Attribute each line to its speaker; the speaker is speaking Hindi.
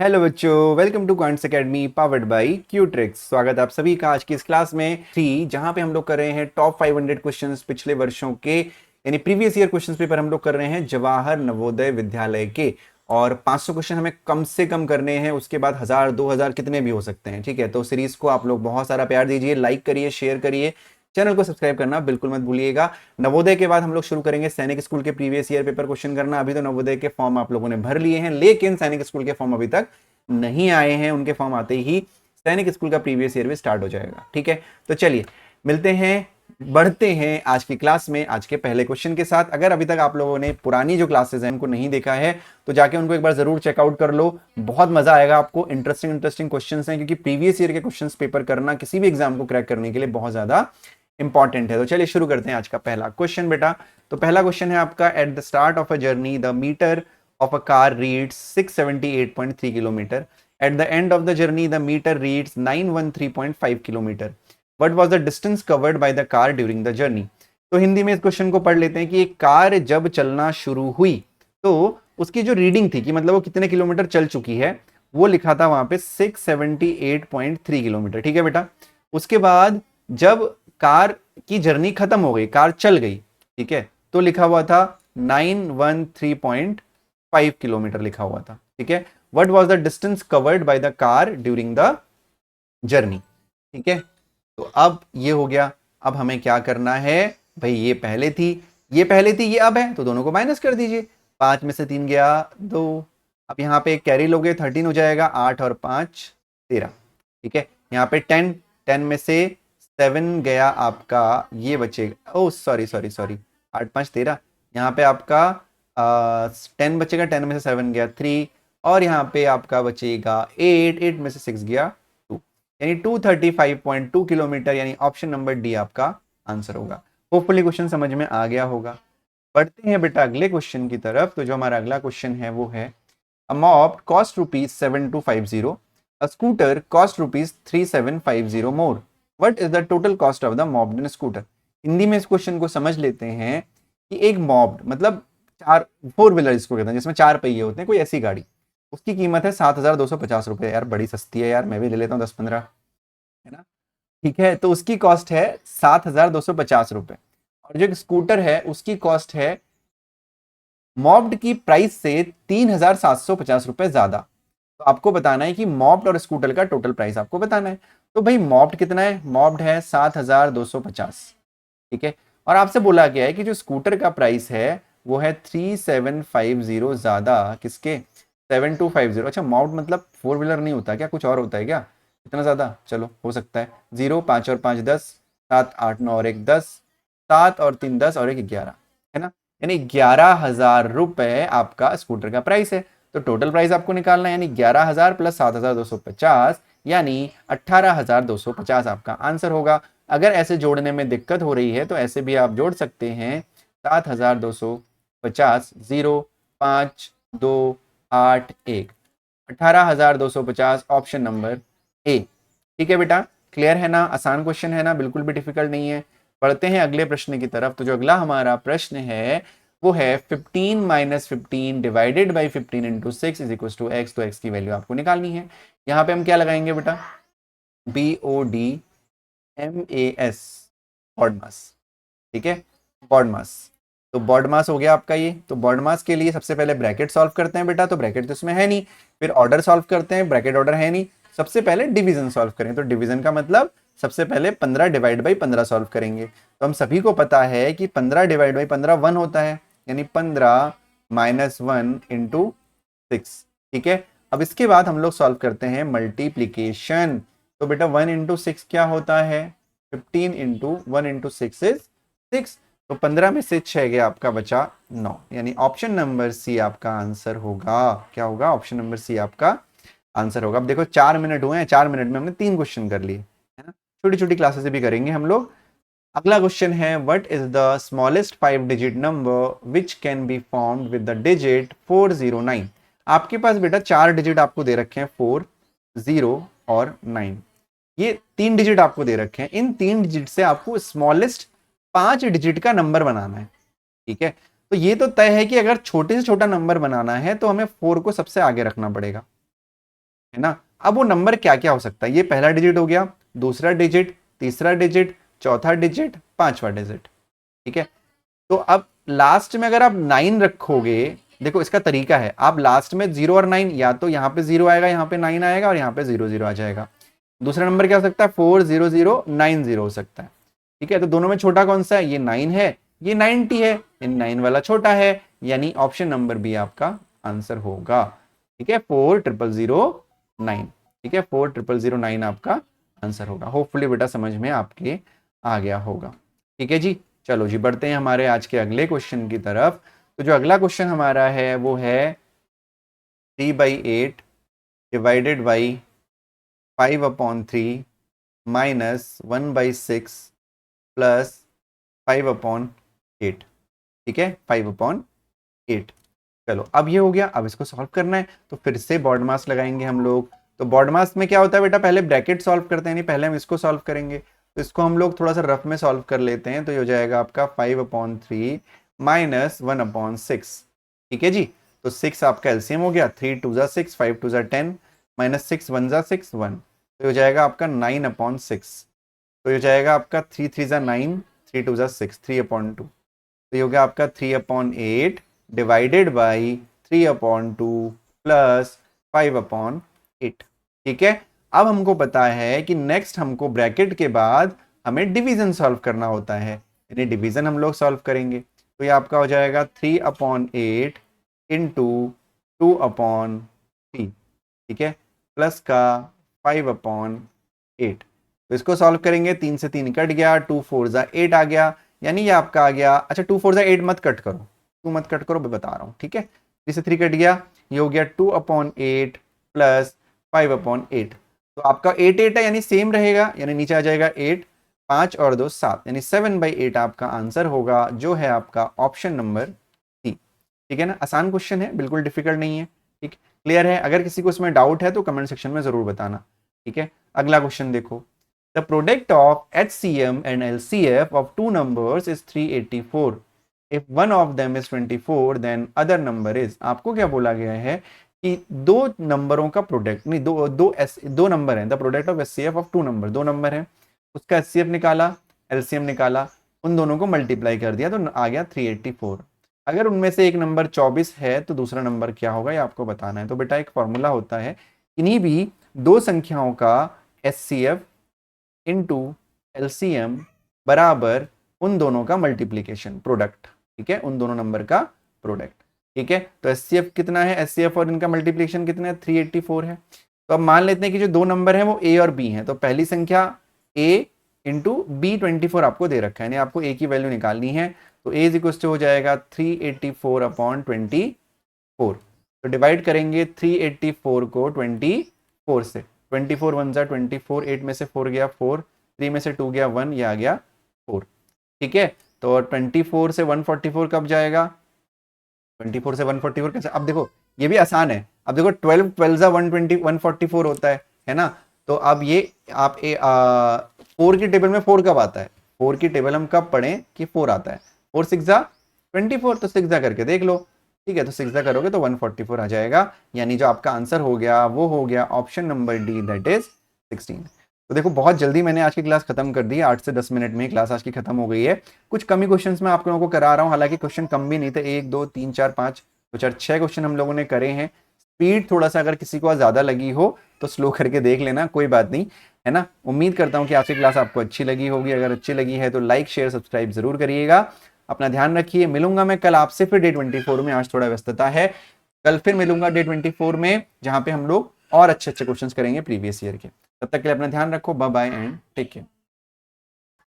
Speaker 1: हेलो बच्चों, welcome to Quants Academy powered by Qutrix. स्वागत है आप सभी का आज की इस क्लास में जहां पे हम लोग कर रहे हैं टॉप 500 क्वेश्चंस पिछले वर्षों के, यानी प्रीवियस ईयर क्वेश्चंस पेपर हम लोग कर रहे हैं जवाहर नवोदय विद्यालय के। और 500 क्वेश्चन हमें कम से कम करने हैं, उसके बाद 1000 2000 कितने भी हो सकते हैं। ठीक है, तो सीरीज को आप लोग बहुत सारा प्यार दीजिए, लाइक करिए, शेयर करिए, चैनल को सब्सक्राइब करना बिल्कुल मत भूलिएगा। नवोदय के बाद हम लोग शुरू करेंगे सैनिक स्कूल के प्रीवियस ईयर पेपर क्वेश्चन करना। अभी तो नवोदय के फॉर्म आप लोगों ने भर लिए हैं, लेकिन सैनिक स्कूल के फॉर्म अभी तक नहीं आए हैं। उनके फॉर्म आते ही सैनिक स्कूल का प्रीवियस ईयर भी स्टार्ट हो जाएगा। ठीक है, तो चलिए मिलते हैं, बढ़ते हैं आज की क्लास में आज के पहले क्वेश्चन के साथ। अगर अभी तक आप लोगों ने पुरानी जो क्लासेस हैं उनको नहीं देखा है तो जाके उनको एक बार जरूर चेकआउट कर लो, बहुत मजा आएगा आपको। इंटरेस्टिंग क्वेश्चंस हैं, क्योंकि प्रीवियस ईयर के क्वेश्चंस पेपर करना किसी भी एग्जाम को क्रैक करने के लिए बहुत ज्यादा इंपॉर्टेंट है। तो चलिए शुरू करते हैं आज का पहला क्वेश्चन बेटा। तो पहला क्वेश्चन है आपका, at the start of a journey the meter of a car reads 678.3 kilometer. At the end of the journey, the meter reads 913.5 kilometer. What was the distance covered by the car during the journey? तो हिंदी में इस क्वेश्चन को पढ़ लेते हैं कि एक कार जब चलना शुरू हुई तो उसकी जो रीडिंग थी कि मतलब वो कितने किलोमीटर चल चुकी है, वो लिखा था वहां पे 678.3 किलोमीटर। ठीक है बेटा, उसके बाद जब कार की जर्नी खत्म हो गई, कार चल गई, ठीक है, तो लिखा हुआ था 913.5 किलोमीटर लिखा हुआ था। ठीक है, what was the distance covered by the car during the journey. ठीक है, तो अब ये हो गया। अब हमें क्या करना है भाई, ये पहले थी, ये पहले थी, ये अब है, तो दोनों को माइनस कर दीजिए। 5 में से 3 गया 2। अब यहाँ पे कैरी लोगे 13 हो जाएगा, 8 और 5 13। ठीक है, यहाँ पे 10, 10 में से 7 गया आपका, ये बचेगा, ओ सॉरी सॉरी सॉरी, 8 5 13। यहाँ पे आपका 10 बचेगा, 10 में से 7 गया 3, और यहाँ पे आपका बचेगा 8, 8 में से 6 गया 2, यानी 235.2 किलोमीटर, यानी ऑप्शन नंबर डी आपका आंसर होगा। होपफुली क्वेश्चन समझ में आ गया होगा। बढ़ते हैं बेटा अगले क्वेश्चन की तरफ। तो जो हमारा अगला क्वेश्चन है वो है, a moped cost rupees 7250, a scooter cost rupees 3750 more, what is the total cost of the moped in scooter. Hindi में इस क्वेश्चन को समझ लेते हैं कि एक मॉप्ड मतलब चार, फोर व्हीलर इसको कहते हैं, जिसमें 4 पहिए होते हैं, कोई ऐसी गाड़ी, उसकी कीमत है 7250 रुपए। यार बड़ी सस्ती है यार, मैं भी ले लेता हूँ 10-15, है ना। ठीक है, तो उसकी कॉस्ट है 7250 रुपए। और जो स्कूटर है उसकी कॉस्ट है मॉप्ड की प्राइस से 3750 रुपए ज्यादा। तो आपको बताना है कि मॉप्ड और स्कूटर का टोटल प्राइस आपको बताना है। तो भाई मॉप्ड कितना है, मॉप्ड है 7250। ठीक है, और आपसे बोला गया है कि जो स्कूटर का प्राइस है वो है 3750 ज्यादा किसके, 7250। अच्छा, मॉप्ड मतलब 4 व्हीलर नहीं होता क्या, कुछ और होता है क्या इतना ज्यादा? चलो हो सकता है। 0 5 और 5 10, 7 8 9 और 1 10, 7 और 3 10 और 1 11, है ना। यानी 11,000 रुपए आपका स्कूटर का प्राइस है। तो टोटल प्राइस आपको निकालना है, यानी 11,000 प्लस 7,250, यानी 18,250 आपका आंसर होगा। अगर ऐसे जोड़ने में दिक्कत हो रही है तो ऐसे भी आप जोड़ सकते हैं, 7,250, 0 5 2 8 1, 18,250, ऑप्शन नंबर ए। ठीक है बेटा, क्लियर है ना, आसान क्वेश्चन है ना, बिल्कुल भी डिफिकल्ट नहीं है। पढ़ते हैं अगले प्रश्न की तरफ। तो जो अगला हमारा प्रश्न है वो है 15 minus 15 divided by 15 into 6 is equal to x. तो एक्स की वैल्यू आपको निकालनी है। यहाँ पे हम क्या लगाएंगे बेटा, BODMAS, बॉड मास। ठीक है, बॉड मास। तो बॉड मास हो गया आपका ये। तो बॉड मास के लिए सबसे पहले ब्रैकेट सॉल्व करते हैं बेटा, तो ब्रैकेट तो इसमें है नहीं। फिर ऑर्डर सॉल्व करते हैं, ब्रैकेट ऑर्डर है नहीं। सबसे पहले डिवीजन सॉल्व करें, तो डिवीजन का मतलब सबसे पहले 15 डिवाइड बाई 15 सॉल्व करेंगे। तो हम सभी को पता है कि 15 डिवाइड बाई 15 1 होता है, यानी 15 माइनस 1 इंटू 6। ठीक है, अब इसके बाद हम लोग सॉल्व करते हैं मल्टीप्लीकेशन। तो बेटा 1 इंटू 6 क्या होता है, 15 इंटू 1 इंटू 6 इज 6। तो 15 में से 6 गया आपका, बचा 9, यानी ऑप्शन नंबर सी आपका आंसर होगा। क्या होगा, ऑप्शन नंबर सी आपका आंसर होगा। अब देखो 4 मिनट हुए हैं, 4 मिनट में हमने 3 क्वेश्चन कर लिए, है ना। छोटी छोटी क्लासेस भी करेंगे हम लोग। अगला क्वेश्चन है, what is the smallest 5 digit number which can be formed with the digit 409। आपके पास बेटा 4 डिजिट आपको दे रखे हैं, 4 0 और 9। ये 3 डिजिट आपको दे रखे हैं, इन 3 डिजिट से आपको स्मॉलेस्ट 5 डिजिट का नंबर बनाना है। ठीक है, तो ये तो तय है कि अगर छोटे से छोटा नंबर बनाना है तो हमें 4 को सबसे आगे रखना पड़ेगा। है ना। अब वो नंबर क्या क्या हो सकता है, ये पहला डिजिट हो गया, दूसरा डिजिट, तीसरा डिजिट, चौथा डिजिट, पांचवा डिजिट, ठीक है। तो अब लास्ट में अगर आप 9 रखोगे, देखो इसका तरीका है, आप लास्ट में 0 और 9, या तो यहाँ पे 0 आएगा, यहाँ पे 9 आएगा और यहाँ पे 0 0 आ जाएगा। दूसरा नंबर क्या हो सकता है, 4 0 0 9 0 हो सकता है, ठीक है। तो दोनों में छोटा कौन सा है, ये 9 है, ये 90 है, ये 9 वाला छोटा है, यानी ऑप्शन नंबर बी आपका आंसर होगा, ठीक है। 4 0 0 9, ठीक है, 4 0 0 9 आपका आंसर होगा। होपफुली बेटा समझ में आपके आ गया होगा, ठीक है जी। चलो जी बढ़ते हैं हमारे आज के अगले क्वेश्चन की तरफ। तो जो अगला क्वेश्चन हमारा है वो है 3/8 डिवाइडेड बाई 5/3 माइनस 1/6 प्लस 5/8, ठीक है, 5/8। चलो अब ये हो गया, अब इसको सॉल्व करना है, तो फिर से बॉड मास लगाएंगे हम लोग। तो बॉड मास में क्या होता है बेटा, पहले ब्रैकेट सॉल्व करते हैं, नहीं पहले हम इसको सॉल्व करेंगे। तो इसको हम लोग थोड़ा सा रफ में सॉल्व कर लेते हैं, तो ये हो जाएगा आपका 5/3 माइनस 1/6, ठीक है जी। तो 6 आपका एलसीएम हो गया, 3 2 जा 6, 5 2 जा 10, माइनस 6 1 जा 6 1, तो हो जाएगा आपका 9/6। तो ये हो जाएगा आपका 3 3 जा 9, 3 2 जा 6, 3/2। तो ये हो गया आपका 3/8 डिवाइडेड बाई 3/2 प्लस 5/8, ठीक है। अब हमको पता है कि नेक्स्ट हमको ब्रैकेट के बाद हमें डिवीजन सॉल्व करना होता है, यानी डिवीजन हम लोग सॉल्व करेंगे। तो ये आपका हो जाएगा 3/8 इंटू 2/3, ठीक है, प्लस का 5/8। तो इसको सॉल्व करेंगे, 3 से 3 कट गया, 2 4 जा 8 आ गया, यानी ये आपका आ गया, अच्छा 2 4 जा 8 मत कट करो, 2 मत कट करो, मैं बता रहा हूँ, ठीक है। 3 से 3 कट गया, ये हो गया 2/8 प्लस 5/8। तो आपका 8 8 है, यानी सेम रहेगा, यानी नीचे आ जाएगा 8, 5 और 2 7, यानी 7/8 आपका आंसर होगा, जो है आपका ऑप्शन नंबर सी, ठीक है ना। आसान क्वेश्चन है, बिल्कुल डिफिकल्ट नहीं है, ठीक, क्लियर है। अगर किसी को इसमें डाउट है तो कमेंट सेक्शन में जरूर बताना, ठीक है। अगला क्वेश्चन देखो, the product of HCM and LCF of two numbers is 384, if one of them is 24 then other number is. आपको क्या बोला गया है कि दो नंबरों का प्रोडक्ट, नहीं दो नंबर हैं, the product of HCF of two number, दो नंबर हैं, उसका HCF निकाला, LCM निकाला, उन दोनों को मल्टीप्लाई कर दिया तो आ गया 384। अगर उनमें से एक नंबर 24 है तो दूसरा नंबर क्या होगा, ये आपको बताना है। तो बेटा एक फॉर्मूला होता है, किन्हीं भी दो संख्याओं का HCF इंटू LCM बराबर उन दोनों का मल्टीप्लीकेशन, प्रोडक्ट, ठीक है, उन दोनों नंबर का प्रोडक्ट, ठीक है। तो HCF कितना है, HCF और इनका मल्टीप्लीकेशन कितना है, 384 है। तो अब मान लेते हैं कि जो दो नंबर हैं वो A और B हैं, तो पहली संख्या A इंटू B 24 आपको दे रखा है, यानी आपको A की वैल्यू निकालनी है। तो A इज इक्वल टू हो जाएगा 384/24। तो डिवाइड करेंगे 384 को 24 से, 24 1 जा 24, 8 में से 4 गया 4, 3 में से 2 गया 1, ये आ गया 4, ठीक है। तो 24 से 144 कब जाएगा, 24 से 144 कैसे, अब देखो ये भी आसान है। अब देखो 12 12 जा 120 144 होता है ना। तो अब ये आप 4 की टेबल में 4 कब आता है, 4 की टेबल हम कब पढ़ें कि 4 आता है, 4 6 जा 24, तो 6 जा करके देख लो, ठीक है। तो 6 जा करोगे तो 144 आ जाएगा, यानी जो आपका आंसर हो गया वो हो गया option number D, that is 16। तो देखो बहुत जल्दी मैंने आज की क्लास खत्म कर दी, 8 से 10 मिनट में क्लास आज की खत्म हो गई है। कुछ कमी क्वेश्चंस मैं आप लोगों को करा रहा हूँ, हालांकि क्वेश्चन कम भी नहीं थे, 1 2 3 4 5 तो 6 क्वेश्चन हम लोगों ने करे हैं। स्पीड थोड़ा सा अगर किसी को ज्यादा लगी हो तो स्लो करके देख लेना, कोई बात नहीं, है ना। उम्मीद करता हूँ कि आज की क्लास आपको अच्छी लगी होगी, अगर अच्छी लगी है तो लाइक शेयर सब्सक्राइब जरूर करिएगा। अपना ध्यान रखिए, मिलूंगा मैं कल आपसे फिर डे 24 में, आज थोड़ा व्यस्तता है, कल फिर मिलूंगा डे 24 में, जहां पे हम लोग और अच्छे अच्छे क्वेश्चंस करेंगे प्रीवियस ईयर के। तब तक के लिए अपना ध्यान रखो, bye bye and take care.